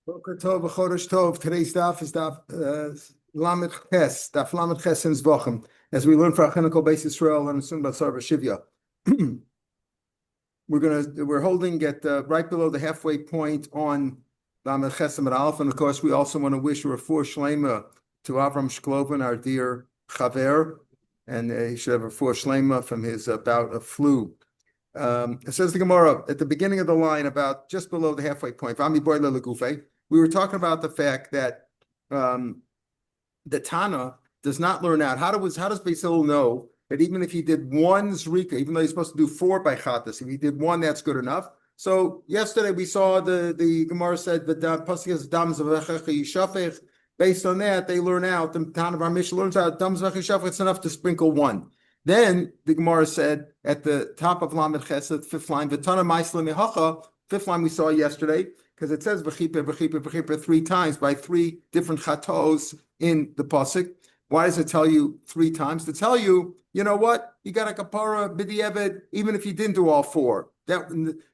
Boker Tov, Chodesh Tov. Today's daf is daf Lamed Ches, daf Lamed Ches in Zbachim. As we learn for our clinical base Israel and soon Basar Shivya. We're holding at right below the halfway point on Lamed Ches and Aleph, and of course we also want to wish a refuah shlema to Avram Shklovin, our dear Chaver, and he should have a refuah shlema from his bout of flu. It says the Gemara at the beginning of the line, about just below the halfway point. We were talking about the fact that the Tana does not learn out. How does Beis Hillel know that even if he did one zrika, even though he's supposed to do 4 by chatas, if he did one, that's good enough? So yesterday we saw the Gemara said that pasuk is dam zevchim yishafech. Based on that, they learn out. The Tana of our Mishnah learns out dam zevchim yishafech. It's enough to sprinkle one. Then the Gemara said at the top of Lamed Chesed, 5th line, V'tana ma'isle mehacha, 5th line we saw yesterday, because it says v'chiper, v'chiper, v'chiper 3 times by 3 different chatos in the pasuk. Why does it tell you 3 times? To tell you, you know what? You got a kapara b'di'eved, even if you didn't do all 4. That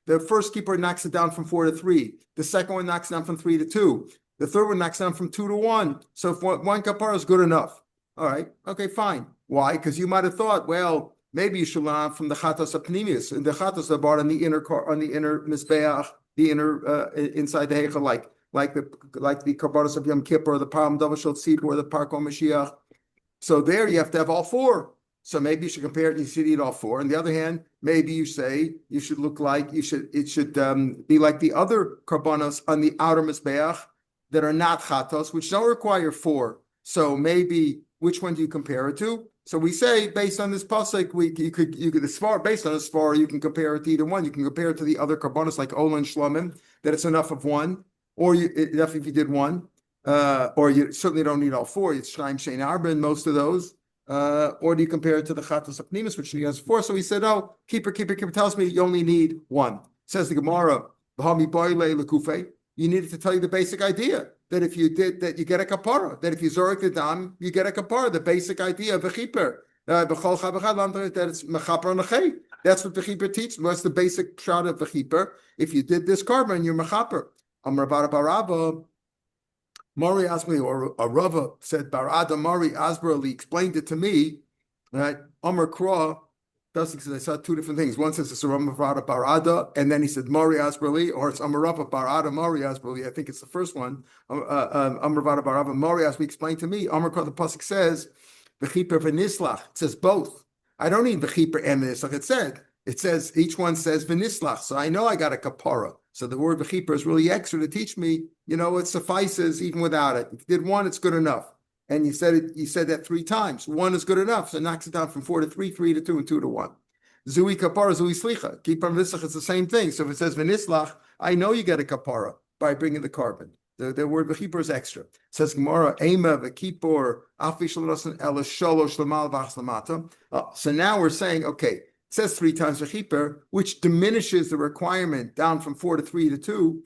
the first keeper knocks it down from 4 to 3. The second one knocks it down from 3 to 2. The third one knocks it down from 2 to 1. So if one kapara is good enough. All right, okay, fine. Why? Because you might have thought, well, maybe you should learn from the chatos apnimius, and the chatos are brought on the inner mizbeach, the inner inside the heichal, like the karbanos of Yom Kippur, or the param double shel tzibur, or the parko Mashiach. So there you have to have all 4. So maybe you should compare it. You should eat all 4. On the other hand, maybe you say you should look like it should be like the other karbanos on the outer mizbeach that are not chatos, which don't require 4. So maybe which one do you compare it to? So we say based on this pasuk, you could as far based on this far you can compare it to either one. You can compare it to the other karbanos like Ola and Shlomim, that it's enough of 1, or enough if you did 1, or you certainly don't need all 4. It's Shnaim Shein Arba in most of those, or do you compare it to the Chatos Apnimis, which he has 4? So he said, oh, keeper tells me you only need 1. Says the Gemara, B'hami Boile Lekufe. You needed to tell you the basic idea that if you did that, you get a kapara. That if you zorik the dam, you get a kapara. The basic idea of a chiper. That it's mechaper nechay. That's what the chiper teaches. What's the basic shot of the chiper? If you did this carbon, you're mechaper. Amar baraba. Mari asked me, or a Rava said, Barada Mari Asberli explained it to me. Right? Amar Kra. I saw 2 different things. One says it's a Ramavada Barada, and then he said Mari Asberli, or it's Amarava Barada Mari Asberli. I think it's the first one. Amaravada Barava Mari Asberli explained to me. Amar the pasuk says V'chiper v'nislach. It says both. I don't need V'chiper and v'nislach. It says each one says v'nislach. So I know I got a kapara. So the word V'chiper is really extra to teach me. You know, it suffices even without it. If you did 1, it's good enough. And you said that 3 times. 1 is good enough, so it knocks it down from 4 to 3, 3 to 2, and 2 to 1. Zui kapara, zui slicha. Kippur v'nislach, it's the same thing. So if it says v'nislach, I know you get a kapara by bringing the carbon. The word v'chipur is extra. It says Gemara, ema v'kippur afi shalosan ela shalosh l'mal v'achs l'mata. So now we're saying, okay, it says 3 times v'chipur, which diminishes the requirement down from 4 to 3 to 2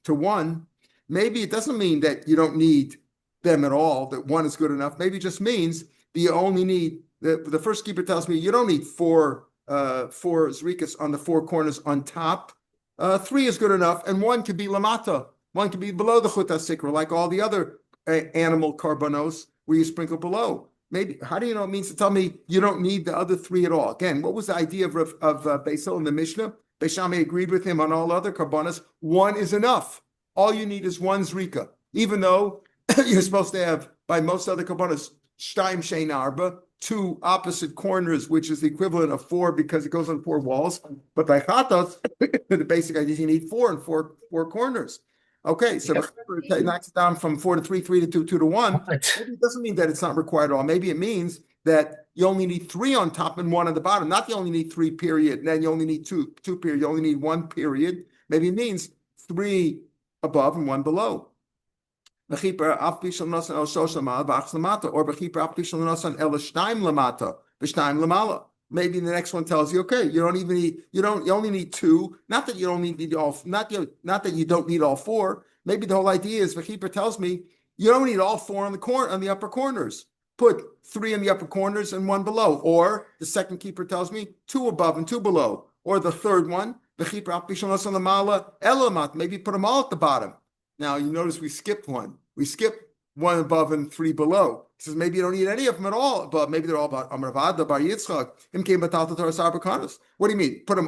to 1. Maybe it doesn't mean that you don't need them at all, that 1 is good enough. Maybe it just means that you only need, the first keeper tells me you don't need 4 zrikas on the 4 corners on top. 3 is good enough, and 1 could be lamata. 1 could be below the chuta sikra, like all the other animal karbanos where you sprinkle below. Maybe, how do you know it means to tell me you don't need the other 3 at all? Again, what was the idea of Beis Hillel in the Mishnah? Beis Shammai agreed with him on all other karbanos. 1 is enough. All you need is 1 zrika, even though you're supposed to have, by most other karbanos, shtaim shein arba, 2 opposite corners, which is the equivalent of 4 because it goes on 4 walls. But by chatos, the basic idea is you need 4 and 4 corners. Okay, so it knocks it down from 4 to 3, 3 to 2, 2 to 1. Maybe it doesn't mean that it's not required at all. Maybe it means that you only need 3 on top and 1 on the bottom. Not you only need 3 period, and then you only need 2 period. You only need 1 period. Maybe it means 3 above and 1 below. Or Bechipper apishal nosan el shtaim lamata, v'shtaim lamala. Maybe the next one tells you, okay, you only need 2. Not that you don't need all. Not that you don't need all 4. Maybe the whole idea is Bechipper tells me you don't need all 4 on the upper corners. Put 3 in the upper corners and 1 below. Or the second keeper tells me 2 above and 2 below. Or the third one, Bechipper apishal nosan lamala elamat. Maybe put them all at the bottom. Now you notice we skipped one. We skipped one above and three below. He says maybe you don't need any of them at all, but maybe they're all about Amar Vada, Bar Yitzchak. What do you mean? Put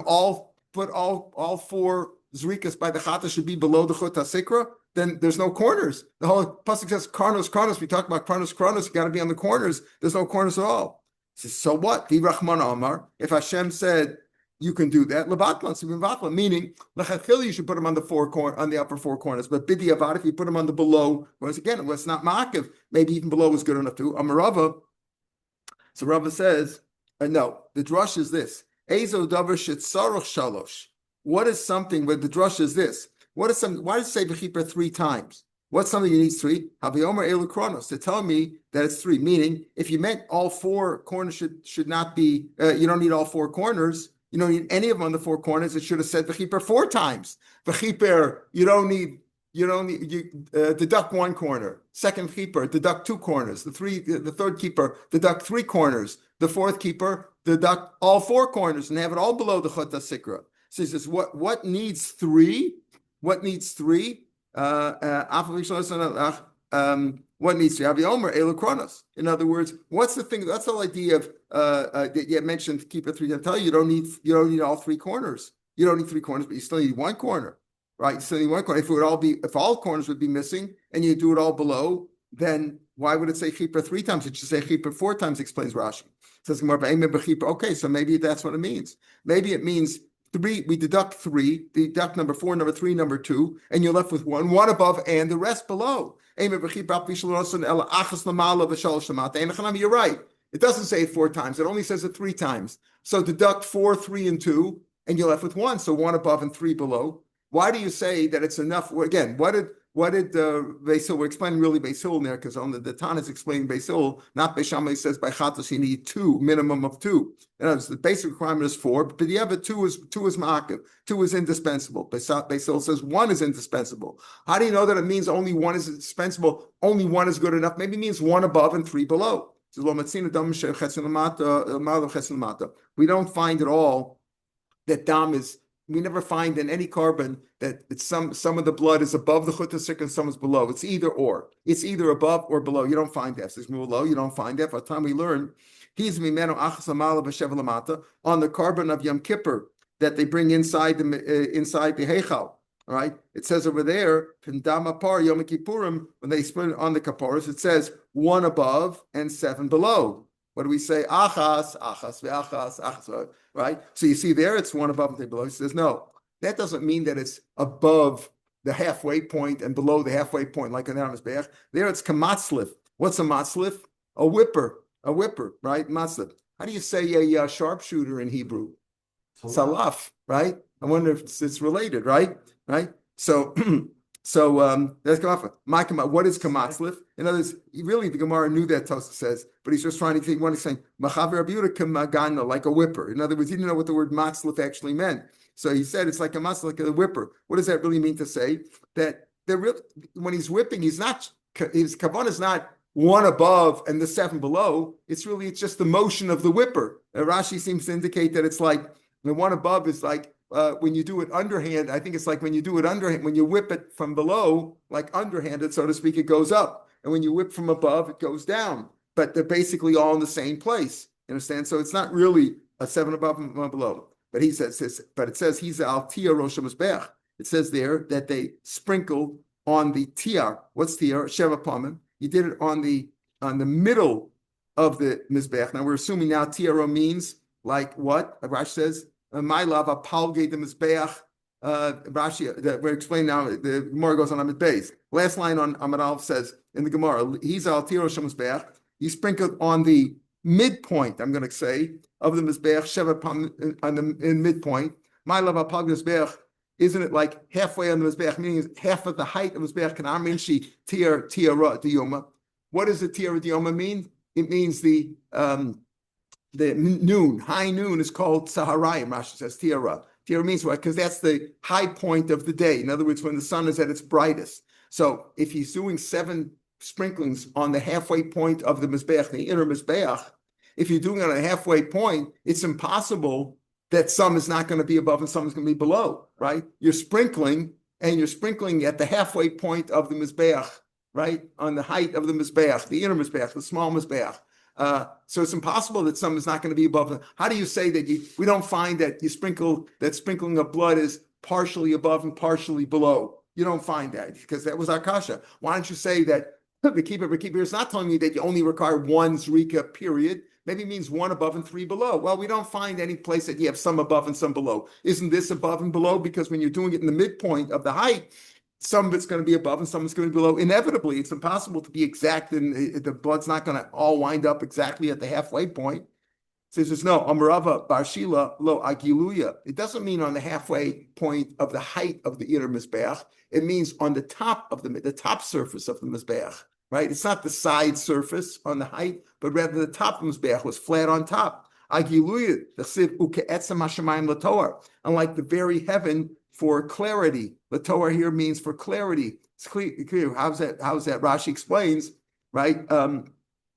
all four zrikas by the chata should be below the chut hasikra? Then there's no corners. The whole pasuk says karnos. We talk about karnos. You got to be on the corners. There's no corners at all. He says, so what? If Hashem said you can do that, meaning you should put them on the upper four corners. But bidi avad, if you put them on the below, once again, it was not ma'akiv. Maybe even below was good enough too. Amarava. So Rava says, no. The drush is this. Ezo davar shetzarach shalosh. What is something? But the drush is this. What is something? Why does it say v'chiper 3 times? What's something you need 3? Haviomer elu kronos, to tell me that it's 3. Meaning, if you meant all 4 corners should not be, you don't need all 4 corners. You don't need any of them on the 4 corners. It should have said v'chiper 4 times. V'chiper, you deduct 1 corner. Second keeper, deduct 2 corners. The third keeper, deduct 3 corners. The fourth keeper, deduct all 4 corners and have it all below the chut hasikra. So he says, what needs 3? What needs 3? What needs 3? Aviomer elu kronos. In other words, what's the thing? That's the whole idea of that you mentioned. Keep it 3. I tell you, you don't need all 3 corners. You don't need 3 corners, but you still need 1 corner, right? You still need 1 corner. If all corners would be missing, and you do it all below, then why would it say chipper 3 times? It should say chipper 4 times. Explains Rashi. It says okay, so maybe that's what it means. Maybe it means 3, we deduct 3, deduct number 4, number 3, number 2, and you're left with 1 above and the rest below. You're right. It doesn't say it 4 times. It only says it 3 times. So deduct 4, 3, and 2, and you're left with 1. So 1 above and 3 below. Why do you say that it's enough? Again, what did Beis Hillel, we're explaining really Beis Hillel there, because on the Tan is explaining Beis Hillel, not Beis Shammai says by Chatos you need 2, minimum of 2. In other words, the basic requirement is 4, but the other 2 is ma'akiv. 2 is indispensable. Beis Hillel says 1 is indispensable. How do you know that it means only 1 is indispensable? Only 1 is good enough. Maybe it means 1 above and 3 below. We don't find at all that dam is. We never find in any carbon that it's some of the blood is above the chut hasikra and some is below. It's either or. It's either above or below. You don't find that. If there's below, you don't find that. By the time we learn, he's mimenu achas amala v'shev lamata on the carbon of Yom Kippur that they bring inside the heichal. All right. It says over there, Pindama par Yom Kippurim, when they split it on the kapparos, it says 1 above and 7 below. What do we say? Achas, right? So you see there, it's 1 above and 3 below. He says, no, that doesn't mean that it's above the halfway point and below the halfway point, like an Mizbeach. There it's kamatzlif. What's a matzlif? A whipper, right? Matzlif. How do you say a sharpshooter in Hebrew? Salaf, right? I wonder if it's related, right? So, that's kamatzlif. What is kamatzlif? In other words, really the Gemara knew that Tosafos says, but he's just trying to think. One is saying machaver abiuda kamagana, like a whipper. In other words, he didn't know what the word matzlif actually meant, so he said it's like a matzlif, like a whipper. What does that really mean to say? That when he's whipping, his kavanah is not 1 above and the 7 below. It's just the motion of the whipper. Rashi seems to indicate that it's like the 1 above is like. When you do it underhand, I think it's like when you do it underhand, when you whip it from below, like underhanded, so to speak, it goes up. And when you whip from above, it goes down. But they're basically all in the same place. You understand? So it's not really a 7 above and 1 below. But it says he's al tia rosh mizbeach. It says there that they sprinkled on the tiar. What's tiar? Sheva pamim. He did it on the middle of the mizbeach. Now we're assuming now tiara means like what? Rashi says. My lava palge the mizbeach. Rashi, we're explaining now. The Gemara goes on Amid Beis. Last line on Amid Aleph says in the Gemara, he's al tiro shel mizbeach. He sprinkled on the midpoint. I'm going to say of the mizbeach sheva in midpoint. My lava palge mizbeach. Isn't it like halfway on the mizbeach? Meaning half of the height of mizbeach. Can Arminshi tiara diyoma. What does the tiara diyoma mean? It means the noon, high noon is called Saharayim. Rashi says tiara. Tiara means what? Because that's the high point of the day. In other words, when the sun is at its brightest. So if he's doing 7 sprinklings on the halfway point of the mizbeach, the inner mizbeach, if you're doing it on a halfway point, it's impossible that some is not going to be above and some is going to be below, right? You're sprinkling, and you're sprinkling at the halfway point of the Mizbeach, right? On the height of the Mizbeach, the inner Mizbeach, the small Mizbeach. So it's impossible that some is not going to be above them. How do you say that we don't find that sprinkling of blood is partially above and partially below? You don't find that, because that was our kasha. Why don't you say that the keeper is not telling you that you only require one zrika, period. Maybe it means one above and three below. Well, we don't find any place that you have some above and some below. Isn't this above and below? Because when you're doing it in the midpoint of the height, some of it's going to be above and some is going to be below. Inevitably, it's impossible to be exact, and the blood's not going to all wind up exactly at the halfway point. It says, no, Amarava Barshila Lo Agiluya. It doesn't mean on the halfway point of the height of the inner Mizbeach. It means on the top of the top surface of the Mizbeach. Right? It's not the side surface on the height, but rather the top of the Mizbeach was flat on top. Agiluya, the Siv Uke'etzem Hashemayim Latoar. Unlike the very heaven for clarity. Latoar here means for clarity. It's clear. How's that? Rashi explains, right?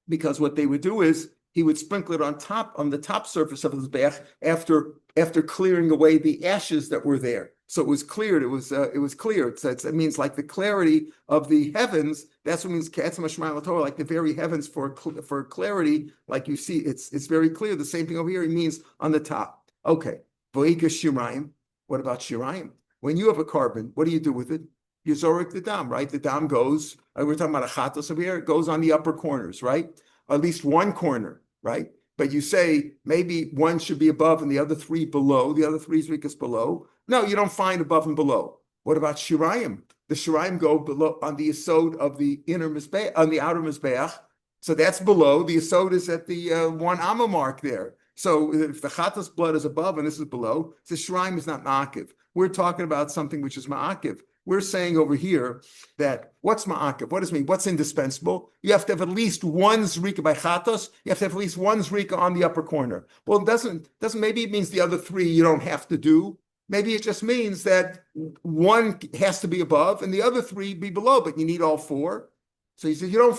Because what they would do is he would sprinkle it on the top surface of the Mizbeach after clearing away the ashes that were there. So it was cleared. It was clear. It means like the clarity of the heavens. That's what it means Ka'etzem Hashemayim Latoar, like the very heavens for clarity. Like you see, it's very clear. The same thing over here. It means on the top. Okay. V'ika Shirayim. What about Shirayim? When you have a carbon, what do you do with it? You zorik the dam, right? The dam goes. We're talking about a chatos over here. It goes on the upper corners, right? At least one corner, right? But you say maybe one should be above and the other three below. The other three is below. No, you don't find above and below. What about Shirayim? The Shirayim go below on the yesod of the inner Mizbeach, on the outer Mizbeach. So that's below. The yesod is at the 1 amma mark there. So if the chatas blood is above and this is below, the Shirayim is not ma'akiv. We're talking about something which is ma'akiv. We're saying over here that what's ma'akiv? What does it mean? What's indispensable? You have to have at least one zrika by chatos. You have to have at least one zrika on the upper corner. Well, it doesn't maybe it means the other three you don't have to do. Maybe it just means that one has to be above and the other three be below, but you need all four. So he said you don't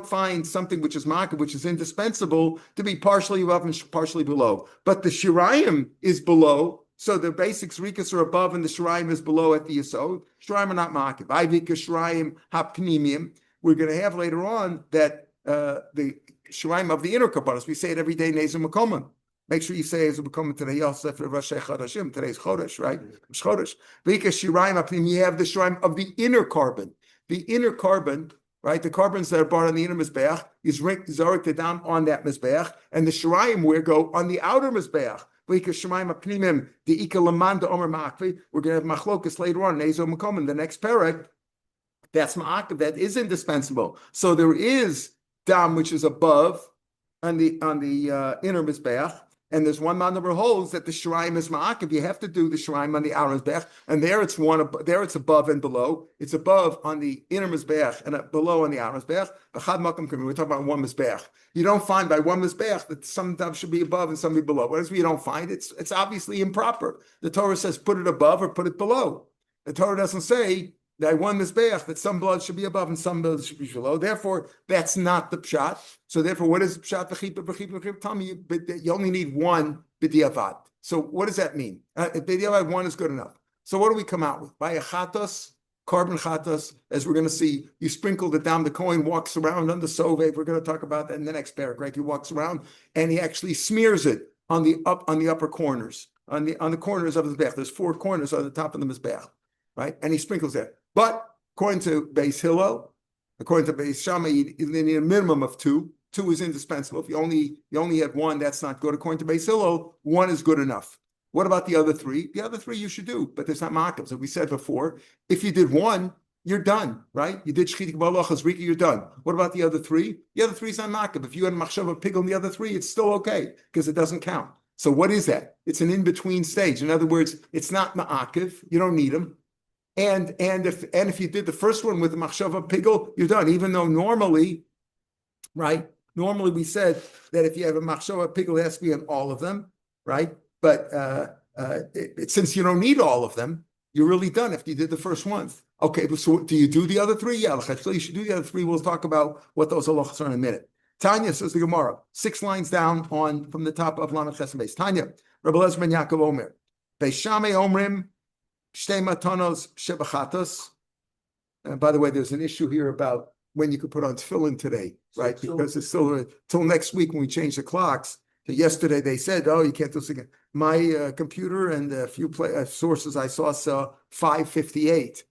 find something which is ma'akiv, which is indispensable to be partially above and partially below. But the Shirayim is below. So the basic zrikas are above and the Shirayim is below at the yesod. Shirayim are not ma'akiv. Ivika Shirayim hapnimim. We're going to have later on that the Shirayim of the inner kabbalas. We say it every day. Nezu Makomim. Make sure you say Nezu Makomim today. Yosef Rashi Chodashim. Today's Chodesh, right? It's Chodesh. Vika Shirayim hapnim. You have the Shirayim of the inner carbon. The inner carbon, right? The carbons that are brought on the inner mizbeach is zorik the dam on that mizbeach, and the Shirayim where go on the outer mizbeach. We're going to have machlokas later on, Nezo Makom, the next parak. That's ma'akiv, that is indispensable. So there is dam which is above on the inner mizbeach, and there's one number of holes that the Shirayim is ma'akiv. You have to do the Shirayim on the outer mizbeach, and there it's above and below. It's above on the inner mizbeach and below on the outer mizbeach. We're talking about one mizbeach. You don't find by one mizbeach that some stuff should be above and some be below. What is you don't find? It's obviously improper. The Torah says put it above or put it below. The Torah doesn't say that one mizbeach that some blood should be above and some blood should be below. Therefore, that's not the pshat. So therefore, what is pshat? Tell me, you only need one b'diavad. So what does that mean? B'diavad, one is good enough. So what do we come out with? By a chatos, carbon chatos, as we're going to see, you sprinkled it down. The coin walks around on the sovek. We're going to talk about that in the next paragraph. Right? He walks around and he actually smears it on the upper corners, on the corners of the mizbeach. There's 4 corners on the top of the mizbeach, right? And he sprinkles there. But according to Beis Hillel, according to Beis Shammai, you need a minimum of 2. 2 is indispensable. If you only had 1, that's not good. According to Beis Hillel, 1 is good enough. What about the other 3? The other 3 you should do, but there's not ma'akiv. So we said before, if you did 1, you're done, right? You did shchitik b'alochas rika, you're done. What about the other 3? The other 3 is not ma'akiv. If you had a machshava pigel in the other 3, it's still okay because it doesn't count. So what is that? It's an in-between stage. In other words, it's not ma'akiv. You don't need them. And if you did the first one with the machshava pigel, you're done. Even though normally, right? Normally we said that if you have a machshava pigel, it has to be on all of them, right? But since you don't need all of them, you're really done if you did the first one. Okay, but so do you do the other 3? Yeah, you should do the other 3. We'll talk about what those halachas are in a minute. Tanya, says the Gemara, 6 lines down from the top of Lamed Chesed Beis. Tanya, Rabbi Elazar ben Yaakov Omer, Beis Shammai Omrim, Shtei matanos shebachatos. By the way, there's an issue here about when you could put on tefillin today, right? Because it's still till next week when we change the clocks. So yesterday they said, "Oh, you can't do this again." My computer and a few sources I saw 5:58,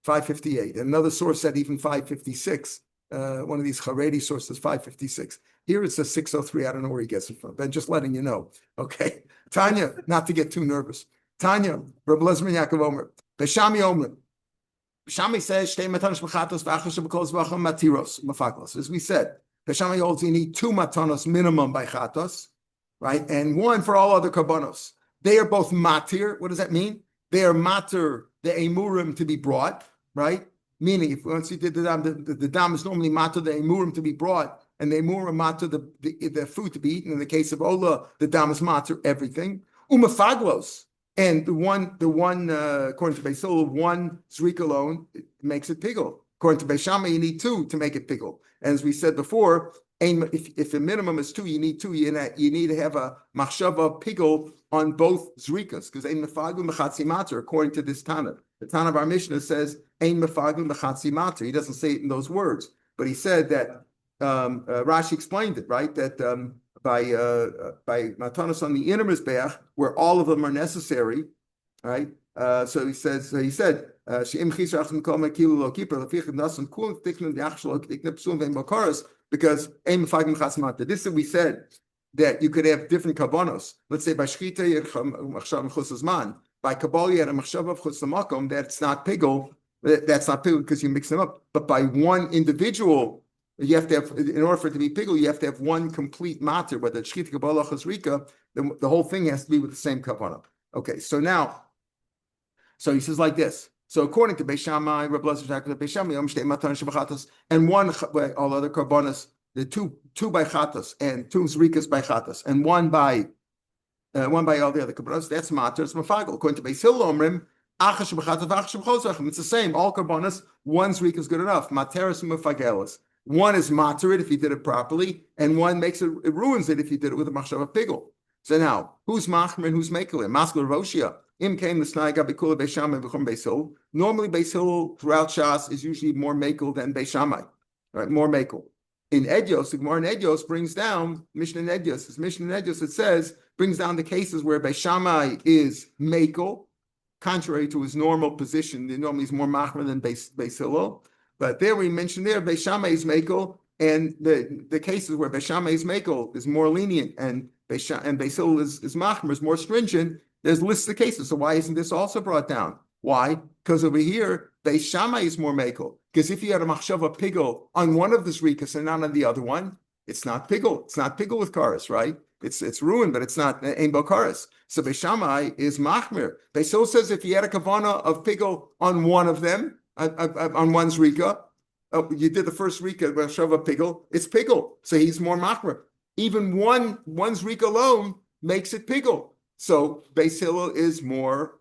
5:58. Another source said even 5:56. One of these Haredi sources, 5:56. Here it's a 6:03. I don't know where he gets it from. But just letting you know. Okay, Tanya, not to get too nervous. Tanya, Reb Lezman Yaakov Omer, Beshami Omer. Beshami says, "Shtei matanos b'chatos v'achas shebekol zbachim matiros mafaklos." As we said, Beshami holds you need 2 matanos minimum by chatos, right, and 1 for all other karbanos. They are both matir. What does that mean? They are matir the emurim to be brought, right? Meaning, if once you did the dam is normally matir the emurim to be brought, and the emurim matir the food to be eaten. In the case of ola, the dam is matir everything. Umafaglos. And the one according to Beisil, 1 zrik alone makes it pigul. According to Beishama, you need 2 to make it pigul. And as we said before, if the minimum is 2, you need 2. You need to have a machshava pigul on both zrikas, because ein mefagul mechatzi mater. According to this Tana, the Tana of our Mishnah says ein mefagul mechatzi mater. He doesn't say it in those words, but he said that Rashi explained it, right? That by matanos on the inner mizbeach, where all of them are necessary, right? So he said, she'im chisrachim kol mekilu lo kippur lefichim nasan kul tiknu diachshlo tiknu psum ve'im bakaras, because ein mefagim chasimata. This is we said that you could have different kabbanos. Let's say by shchita you have machshav chutz zman. By kabbalah you had a machshav of chutz makom. That's not pigul. That's not pigul because you mix them up. But by one individual, you have to have, in order for it to be pigul, you have to have 1 complete matter. Whether it's shchita, kabbalah, chazrika, the whole thing has to be with the same kavanah. Okay, so now, so he says like this. So according to Beis Shammai, Reb Lezer Shapiro, Beis Shammai, shtei matanos shebachatos, and 1 by all other karbanos, the two by chatos and 2 zrikas by chatos, and 1 by all the other karbanos. That's matter. It's mafagel. According to Beis Hillel, Omrim, achas shebachatos, achas shebechol. It's the same. All karbanos, 1 zrika is good enough. Materis mafagelos. 1 is materit if you did it properly, and 1 makes it ruins it if you did it with a machshava pigul. So now, who's machmer and who's makelim? Maskul Roshia. Im came the snaiga bikula Beisham v'chum Beisil. Normally, Beisil throughout Shas is usually more makel than Beishamai, right? More makel. In Edios, the Gemara in Edios brings down Mishnah in Edios. This Mishnah in Edios, it says, brings down the cases where Beishamai is makel, contrary to his normal position. Normally, he's more machmer than Beisil. But there we mentioned there, Beis Shammai is makel, and the cases where Beis Shammai is makel is more lenient, and Beis Hillel is machmer, is more stringent. There's lists of cases. So why isn't this also brought down? Why? Because over here, Beis Shammai is more makel. Because if you had a machshava pigul on one of the zrikas and not on the other one, it's not pigul. It's not pigul with karas, right? It's ruined, but it's not ein bo karas. So Beis Shammai is machmer. Beis Hillel says if you had a kavana of pigul on one of them, on 1 zrika, you did the first zrika, machshava pigul, it's pigul. So he's more machmer. Even one zrika alone makes it pigul. So Beis Hillel is more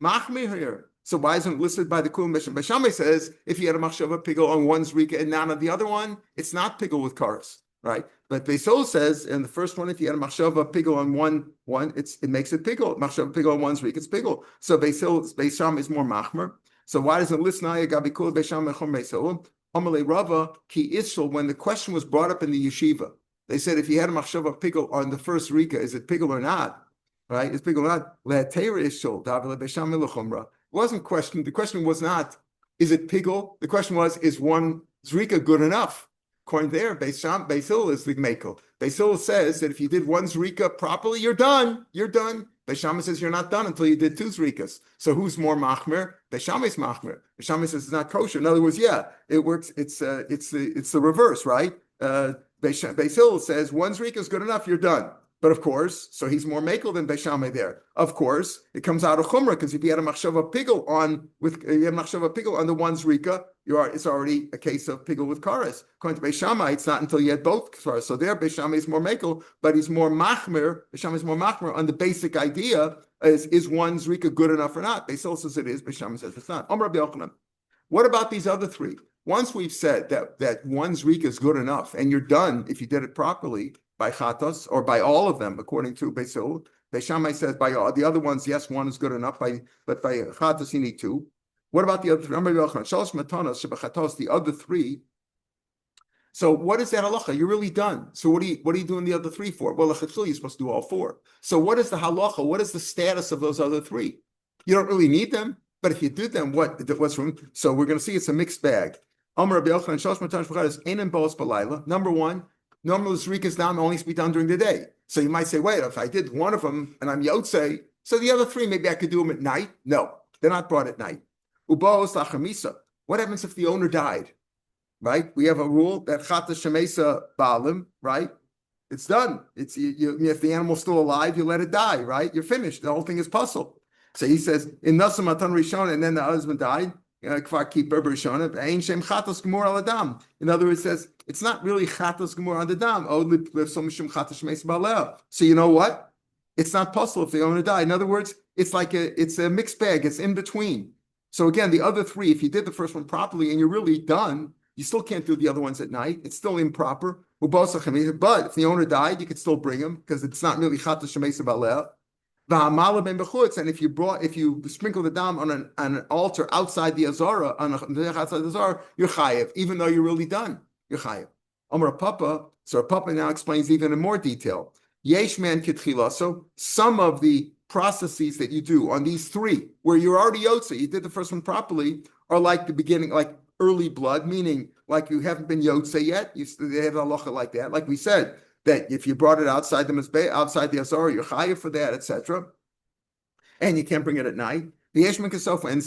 machmir here. So why isn't it listed by the Kulam Mishnah? Beis Shammai says if you had a machshava pigul on 1 zrika and not on the other one, it's not pigul with karas, right? But Beis Hillel says in the first one, if you had a machshava pigul on one, it makes it pigul. Machshava pigul on 1 zrika, it's pigul. So Beis Shammai is more machmer. So why doesn't it list now Gabi Kula Beis Shammai Chum Beis Hillel? Amalei Rava Ki Ishel, when the question was brought up in the yeshiva, they said if you had a machshava pigul on the first rika, is it pigul or not? Right? It's pigul or not? Le'atera Ishel Davile Beis Shammai L'chumra. Wasn't questioned. The question was not, is it pigul? The question was, is 1 zrika good enough? According there, Beis Hillel is the mekel. Beis Hillel says that if you did 1 zrika properly, you're done. You're done. Beis Shammai says you're not done until you did 2 zrikas. So who's more machmer? Beis Shammai's machmer. Beis Shammai says it's not kosher. In other words, yeah, it works. It's the reverse, right? Beis Hillel says 1 zrika is good enough. You're done. But of course, so he's more makel than Beis Shammai there. Of course, it comes out of chumrah because if you had a machshava pigul on the 1 zrika, it's already a case of pigul with karas. According to Beis Shammai, it's not until you had both karas. So there, Beis Shammai is more makel, but he's more machmer. Beis Shammai is more machmer on the basic idea: is 1 zrika good enough or not? Beis Hillel says it is. Beis Shammai says it's not. Amar Rabbi Yochanan. What about these other 3? Once we've said that 1 zrika is good enough, and you're done if you did it properly by chatos or by all of them, according to Beis Hillel, Beishamai says by the other ones, yes, one is good enough. But by chatas you need two. What about the other three? The other three. So what is that halacha? You're really done. So what are you doing the other three for? Well, you're supposed to do all four. So what is the halacha? What is the status of those other three? You don't really need them, but if you do them, what's wrong? So we're going to see it's a mixed bag. Number one, normal zrikas dam only to be done during the day. So you might say, wait, if I did one of them and I'm yotzei, so the other three maybe I could do them at night. No, they're not brought at night. What happens if the owner died? Right? We have a rule that chata shemesa balim, right? It's done. It's if the animal's still alive, you let it die, right? You're finished. The whole thing is puzzle. So he says, in Nasam Matan Rishon, and then the husband died. In other words, it says it's not really chatas gemur on the dam. So you know what? It's not possible if the owner died. In other words, it's a mixed bag. It's in between. So again, the other three, if you did the first one properly and you're really done, you still can't do the other ones at night. It's still improper. But if the owner died, you could still bring him because it's not really chatas shemesa baleh. And if you sprinkle the dam on an altar outside the azara, you're chayev, even though you're really done. You're chayev. Amar Papa. So Papa now explains even in more detail. Yesh man kitchila. So some of the processes that you do on these three, where you're already yotze, you did the first one properly, are like the beginning, like early blood, meaning like you haven't been yotze yet. They have a halacha like that. Like we said, that if you brought it outside the mizbeh, outside the azara, you're chayev for that, etc. And you can't bring it at night. The Yeshman Kasofa, and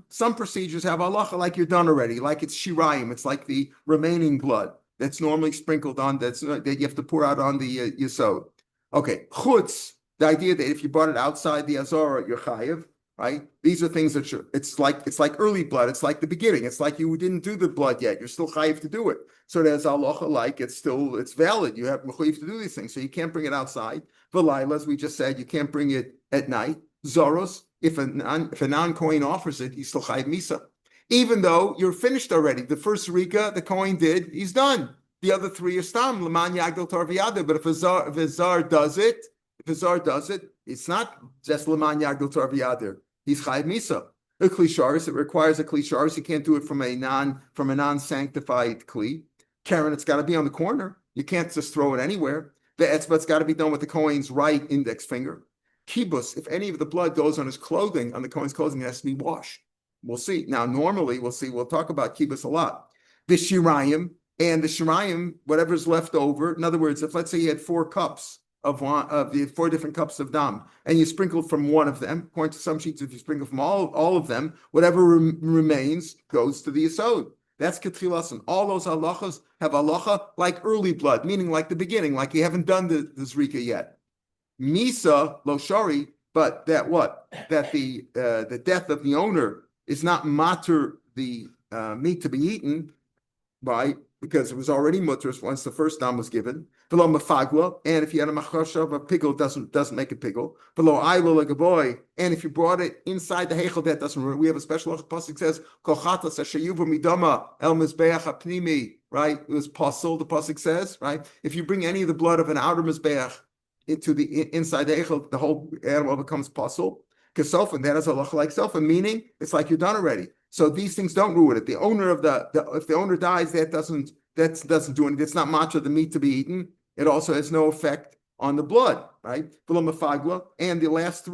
some procedures have halacha like you're done already, like it's shirayim, it's like the remaining blood that's normally sprinkled on, that you have to pour out on the yesod. Okay, chutz, the idea that if you brought it outside the azara, you're chayev, right? These are things that it's like early blood, it's like the beginning, it's like you didn't do the blood yet, you're still chayev to do it. So there's halacha like it's valid, you have mechuyev to do these things, so you can't bring it outside. V'layla, as we just said, you can't bring it at night. Zoros, if a non-coin offers it, he's still chayiv misa. Even though you're finished already. The first rika, the coin did, he's done. The other three are stam, leman yagdol tarviyada. But if a zar does it, it's not just leman yagdol tarviyada. He's chayiv misa. A klisharis, it requires a klisharis. You can't do it from a non-sanctified kli. Karen, it's got to be on the corner. You can't just throw it anywhere. The etzbah's got to be done with the coin's right index finger. Kibus, if any of the blood goes on his clothing, on the coin's clothing, it has to be washed. We'll see. Now, normally, we'll talk about kibus a lot. The shirayim, and the shirayim, whatever's left over, in other words, if let's say you had 4 cups of the 4 different cups of dam, and you sprinkled from one of them, according to some sheets, if you sprinkle from all of them, whatever remains goes to the yesod. That's ketchilasim. All those halachas have halacha like early blood, meaning like the beginning, like you haven't done the zrika yet. Misa lo shari, but that the death of the owner is not matter the meat to be eaten, right? Because it was already mutter once the first dam was given. Below mafagla, and if you had a machasha of a pickle, doesn't make a pickle. Below aylo like a boy, and if you brought it inside the heichel, that doesn't ruin. We have a special pasuk says kochatas ashayuva midama el mizbeach apnimi, right? It was pasul. The pasuk says, right? If you bring any of the blood of an outer mizbeach into the inside the eichel, the whole animal becomes pasul. Because sofa, that is a halacha like sofa, meaning it's like you're done already. So these things don't ruin it. The owner of if the owner dies, that doesn't do anything. It's not much of the meat to be eaten. It also has no effect on the blood, right? And these last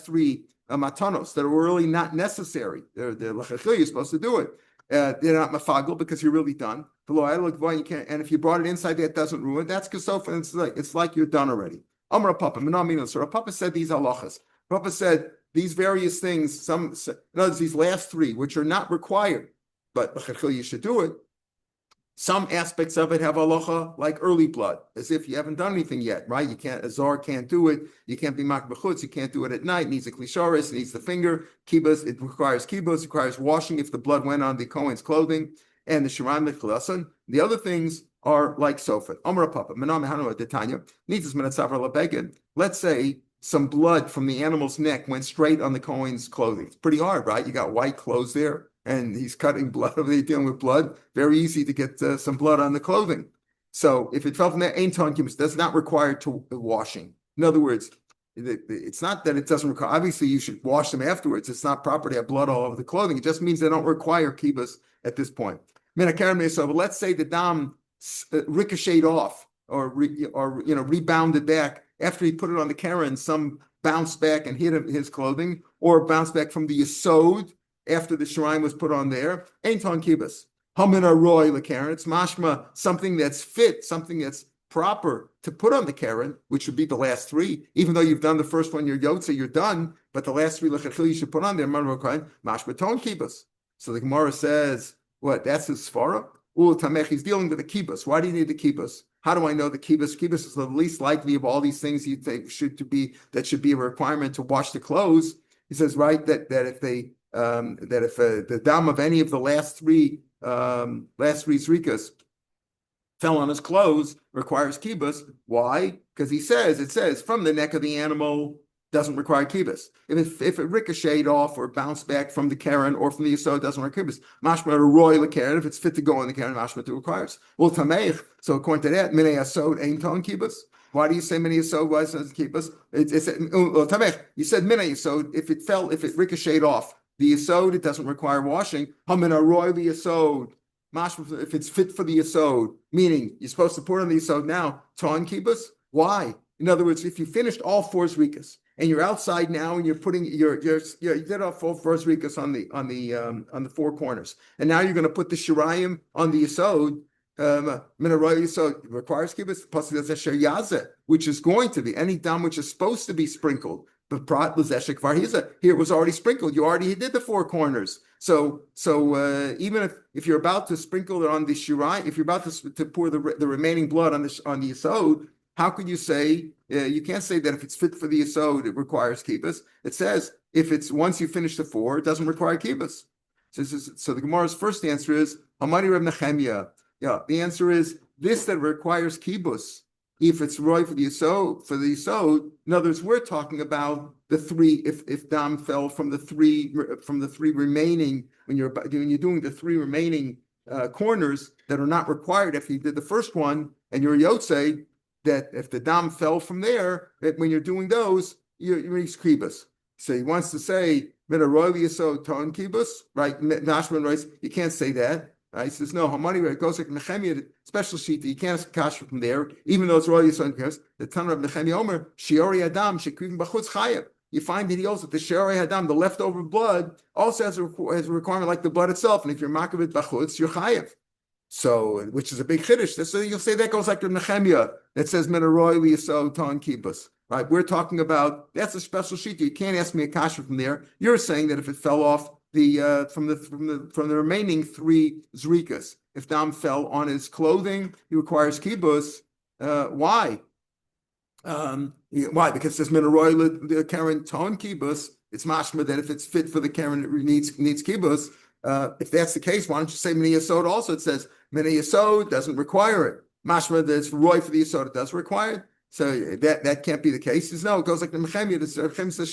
three matanos that are really not necessary. They're you're supposed to do it. They're not mafagel because you're really done. You can't, and if you brought it inside, that doesn't ruin. That's kasofa, and it's like you're done already. Amar Papa, so Rav Papa said these halachas. Papa said these various things. In other words, these last 3, which are not required, but you should do it. Some aspects of it have halacha like early blood, as if you haven't done anything yet, right? A zar can't do it. You can't be mak b'chutz. You can't do it at night. It needs a klisharis. It needs the finger. Kibus. It requires washing if the blood went on the kohen's clothing. And the shirayim l'chilasan. The other things are like sofa. Amar Papa, menam hanu detanya needs menatzavar labeged. Let's say some blood from the animal's neck went straight on the kohen's clothing. It's pretty hard, right? You got white clothes there, and he's cutting blood. They're dealing with blood. Very easy to get some blood on the clothing. So if it fell from there, ein ton kibbutz, that's not required to washing. In other words, It's not that it doesn't require, obviously you should wash them afterwards. It's not proper to have blood all over the clothing. It just means they don't require kibbutz at this point. But let's say the dam ricocheted off or rebounded back after he put it on the keren, some bounced back and hit his clothing, or bounced back from the yesod after the shirayim was put on there. Ain't on kibbutz. Hamina roy lekeren. It's mashma, something that's fit, something that's proper to put on the keren, which would be the last three. Even though you've done the first one, you're yotze, you're done. But the last three lechatchil you should put on there. Mashma ton kibbutz. So the Gemara says, what? That's his svara. Tamech, he's dealing with the kibbutz. Why do you need the kibbutz? How do I know the kibbutz? Kibbutz is the least likely of all these things you think should be a requirement to wash the clothes. He says, right, that if the dam of any of the last three zrikas fell on his clothes, requires kibbutz. Why? Because it says from the neck of the animal doesn't require kibbutz. If it ricocheted off or bounced back from the keren or from the yesod, doesn't require kibbutz. Mashma roy the keren, if it's fit to go on the keren, mashma to requires. Well, tameich. So according to that, minei yesod ain't on kibbutz. Why do you say minei yesod? Why does it kibbutz? Tameich. You said minei yesod. If it ricocheted off the yesod, it doesn't require washing. Hamina roy the yesod. Mashma, if it's fit for the yesod, meaning you're supposed to pour on the yesod now, ton kibbutz. Why? In other words, if you finished all four zrikas and you're outside now and you're putting you did all four zrikas on the four corners, and now you're going to put the shirayim on the yesod. Yesod requires kibbutz, which is going to be any dam which is supposed to be sprinkled. But here it was already sprinkled. You already did the four corners. So even if you're about to sprinkle it on the shirayim, if you're about to pour the remaining blood on the yesod, how could you say you can't say that if it's fit for the yesod it requires kibbutz? It says if it's once you finish the four, it doesn't require kibbutz. So the Gemara's first answer is Amari Rav Nechemia. Yeah, the answer is this that requires kibbutz. If it's roy for the yesod, in other words, we're talking about the three. If dam fell from the three remaining when you're doing the three remaining corners that are not required after you did the first one, and you're yotze, that if the dam fell from there, that when you're doing those, you reach kibbutz. So he wants to say mina roy yesod ton kibbutz, right? Nashman writes, you can't say that. He says, no, Hamani, it goes like Nechemia, special sheet, you can't cash from there, even though it's royal son. The Tanna of Nechemia Omer, Shiori Adam, Shekrivim Bachutz Chayev. You find that he also, the Shiori Adam, the leftover blood, also has a requirement like the blood itself. And if you're Makavit Bachutz, you're Chayev. So, which is a big chiddush. So you'll say that goes like the Nechemia that says, Mena royal yesod ton kibbutz. Right? We're talking about, that's a special sheet. You can't ask me a kasha from there. You're saying that if it fell off, from the remaining three zrikas, if dam fell on his clothing, he requires kibbutz. Why? Why? Because there's minaroy the keren ton kibbutz. It's mashma that if it's fit for the keren, it needs kibbutz. If that's the case, why don't you say mina yesod also? It says mina yesod doesn't require it. Mashma that it's roy for the yesod, it does require it. So that can't be the case. He says, no, it goes like the Mechemia. The Mechemia says,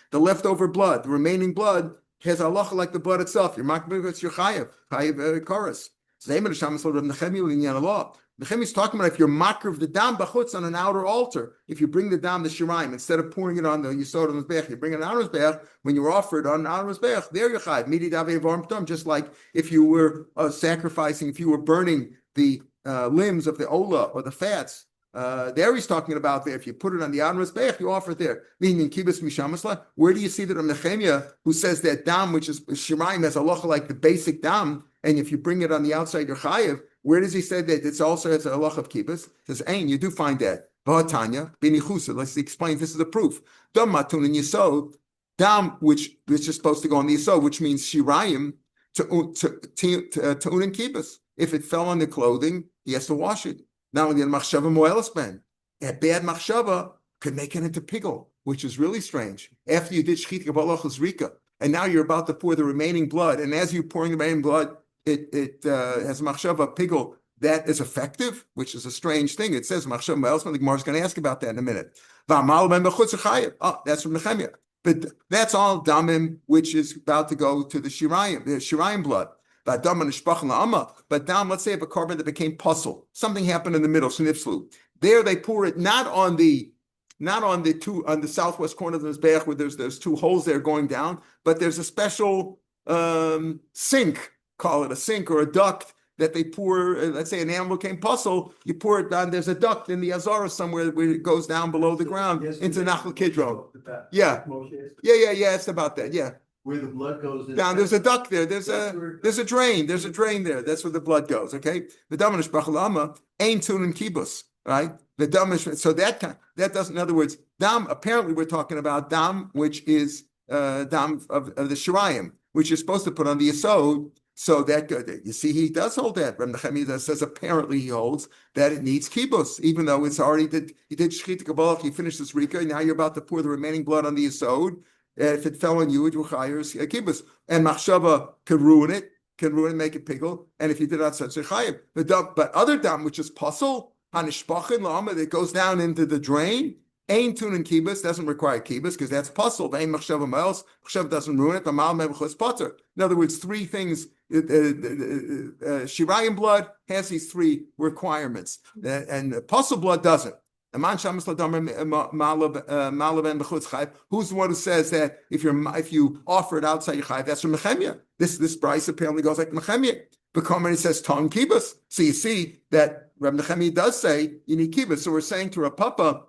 the leftover blood, the remaining blood, has halacha like the blood itself. You're makbid, you're chayev chorus. So the Mechemia is talking about if you're makr of the dam b'chutz on an outer altar, if you bring the dam, the shirayim, instead of pouring it on the yisod on the mizbeach, you bring it on the mizbeach, when you're offered on the mizbeach, there you're chayev. Midi davei varm tom, just like if you were sacrificing, if you were burning the limbs of the ola or the fats. There he's talking about there. If you put it on the outer mizbeach, you offer it there. Meaning kibbutz mishamasla. Where do you see that on Nechemia, who says that dam, which is shirayim, has halacha like the basic dam, and if you bring it on the outside, you're chayev. Where does he say that it's also has a halacha of kibbutz? It says, "Ain, you do find that." V'hatanya b'nichusa. Let's explain. This is the proof. Dam matun and yisod, dam which is supposed to go on the yisod, which means shirayim to unin kibbutz. If it fell on the clothing, he has to wash it. Not only the machshava moelas ben, a bad machshava could make it into pigel, which is really strange. After you did shchita b'alochas rika, and now you're about to pour the remaining blood, and as you're pouring the remaining blood, it has machshava pigel that is effective, which is a strange thing. It says machshava moelas ben. The Gemara is going to ask about that in a minute. Oh, that's from Nechemia, but that's all damim, which is about to go to the shirayim blood. But down, let's say, of a carbon that became puzzle. Something happened in the middle, snipslu. There they pour it not on the not on the southwest corner of the Mizbeach where there's two holes there going down, but there's a special sink, call it a sink or a duct, that they pour, let's say an animal came puzzle, you pour it down, there's a duct in the Azara somewhere where it goes down below the ground into Nachal Kidron. Yeah, it's about that, yeah. Where the blood goes down, there's a duct there, there's a drain there, that's where the blood goes, okay? The Damanish Bachalama ain't tun and kibus, right? The Damish, so that doesn't, in other words, Dam, apparently we're talking about Dam, which is Dam of the Shirayim, which you're supposed to put on the Yesod. So that, you see, he does hold that. Rav Nechemia says apparently he holds that it needs kibbutz, even though it's already he did shechita kabbalah, he finished this rika, now you're about to pour the remaining blood on the yesod. If it fell on you, it requires kibbutz. And machshava can ruin it, make it pickle. And if you did not such a chayim, but other dam, which is puzzle, hanishpachin lama, that goes down into the drain. Ein tun and kibbutz doesn't require kibbutz because that's puzzle. Ein machshava miles, machshava doesn't ruin it. Amal mevchus potter. In other words, three things. Shirayim blood has these three requirements, and puzzle blood doesn't. Who's the one who says that if you offer it outside your chayv, that's from Nechemia. This price apparently goes like Nechemia. Because it says ton kibbutz. So you see that Rav Nechemia does say you need kibbutz. So we're saying to Rav Papa,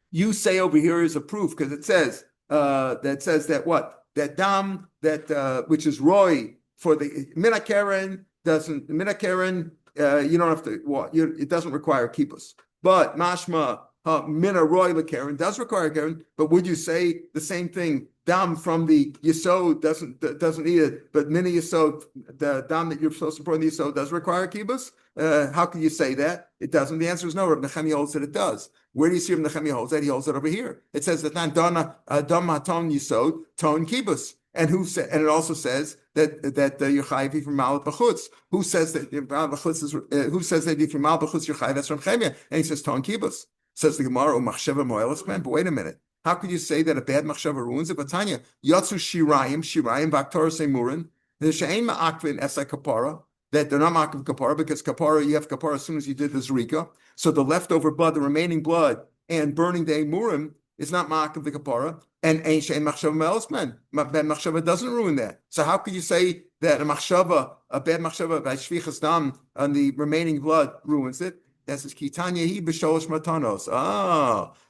you say over here is a proof because it says that what? That dam which is roy for the minakeren doesn't you don't have to it doesn't require kibbutz. But mashma mina roy lekeren does require keren. But would you say the same thing? Dam from the yesod doesn't need it, but mina yesod, the dam that you're supposed to put in the yesod does require kibbutz. How can you say that? It doesn't. The answer is no. Rav Nechemia holds that it does. Where do you see Rav Nechemia holds that? He holds it over here. It says that dam haton yesod ton kibbutz. And it also says that you're chayiv from mal b'chutz. Who says that mal b'chutz is? Who says that if you're mal b'chutz you're chayiv? That's from Nechemia. And he says ton kibbutz. Says the Gemara, machshava moelas man. But wait a minute. How could you say that a bad machshava ruins it? But Tanya, yatsu shirayim v'aktor semurin. There's she'ein ma'akvin esai kapara. That they're not ma'akv kapara because kapara, you have kapara as soon as you did the zrika. So the leftover blood, the remaining blood, and burning the emurim is not ma'akv the kapara. And ein she'ein machshava me'elas man. Bad machshava doesn't ruin that. So how could you say that a bad machshava by shvichas dam on the remaining blood ruins it? That's his kitanya he b'sholosh matanos.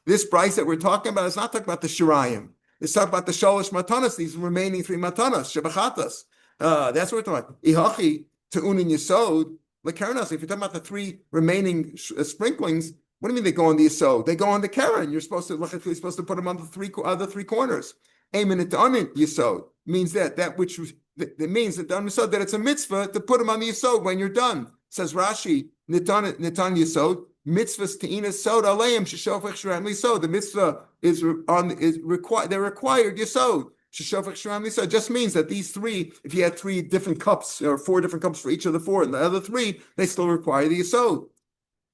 This price that we're talking about is not talking about the shirayim. It's talking about the sholosh matanos, these remaining three matanos, shebachatas. That's what we're talking about. Ihachi te'unin yesod lekernas. If you're talking about the three remaining sprinklings, what do you mean they go on the yesod? They go on the keren. You're supposed to put them on the other three corners. Amen it on yesod means that means that on yesod that it's a mitzvah to put them on the yesod when you're done. Says Rashi, Nitan Yesod, mitzvahs te'ina sod aleim sheshofech shram lisod. The mitzvah is required. They're required Yesod sheshofech shram lisod. Just means that these three, if you had three different cups or four different cups for each of the four, and the other three, they still require the Yesod.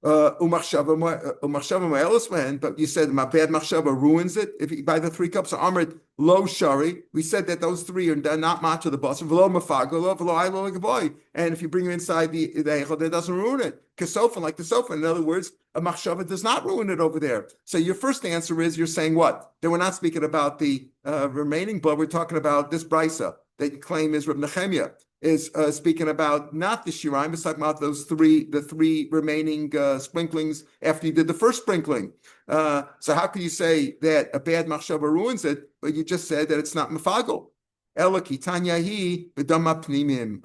Umachshava ma'elos man, but you said my bad machshava ruins it. If you buy the three cups of amrit lo shari, we said that those three are not match of the bus. V'lo mafago, v'lo aylo legaboy. And if you bring them inside the echad, that doesn't ruin it. Kasofan, like the sofa. In other words, a machshava does not ruin it over there. So your first answer is you're saying what? That we're not speaking about the remaining blood. We're talking about this brisa that you claim is Rav Nechemia. Is speaking about not the shirayim, it's talking about the three remaining sprinklings after you did the first sprinkling. So how can you say that a bad machshava ruins it, but you just said that it's not mafagel? Elaki tanyahi b'dama pnimim.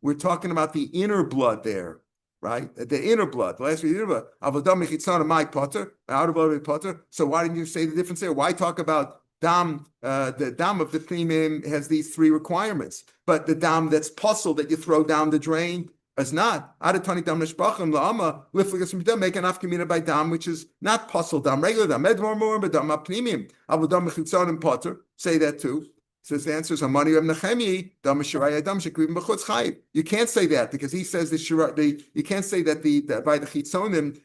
We're talking about the inner blood there, right? The inner blood. The last inner blood. Avadam mechitzana my potter, out of potter. So why didn't you say the difference there? Why talk about dam? The dam of the pnimim has these three requirements, but the dam that's puzzle that you throw down the drain is not. Adatani dam neshbachim la'ama lifligas midam make an afkamina by dam which is not puzzle dam, regular dam medmor more but dam pnimim. Avadam mechitzana potter. Say that too. Says the answer is Hamani Rav Nechemia dam shiraya dam shekvim b'chutz chayiv. You can't say that because he says you can't say that by the chitzonim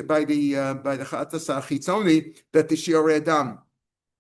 by the chatas chitzoni that the shiur dam.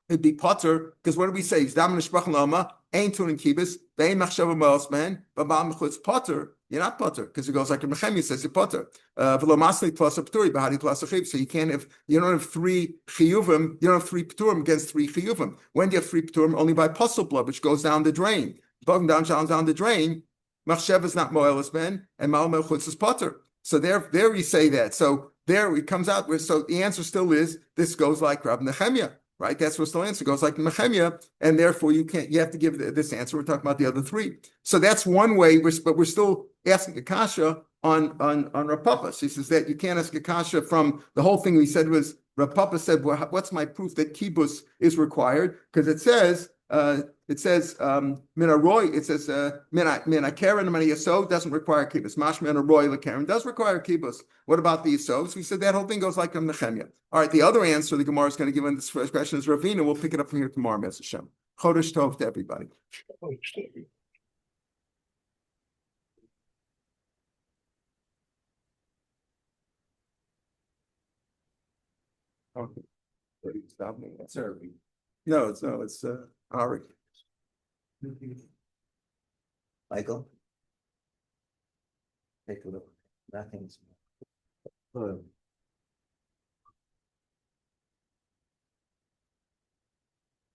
It'd be potter because what do we say? Dam neshbach lama ain't tunin kibus. They machshava me'elos man, but ba'al mechutz potter. you're not potter, because it goes like Mechemia says you're potter. V'lo masli plus a p'turi, b'hadi plus a chiv. So you don't have three chiyuvim, you don't have three p'turim against three chiyuvim. When do you have three p'turim? Only by puzzle blood, which goes down the drain. Down the drain, machshev is not moelis ben, and mal melchutz is potter. So there we say that. So there it comes out with, so the answer still is, this goes like Rav Nechemia, right? That's what's the answer, goes like Nechemia, and therefore you have to give this answer. We're talking about the other three. So that's one way, but we're still asking a kasha on Rav Papa. He says that you can't ask a kasha from the whole thing we said was, Rav Papa said, well, what's my proof that kibbutz is required? Because it says mina roy, it says mina karen mina yasod doesn't require kibbutz. Mash mina roy la karen does require kibbutz. What about the yasod? So we said that whole thing goes like a Nechemia. All right, the other answer the Gemara is going to give on this first question is Ravina. We'll pick it up from here tomorrow, Mr. Shem. Chodesh Tov to everybody. Okay. Stop me. No, it's Ari. Michael, take a look. Nothing's.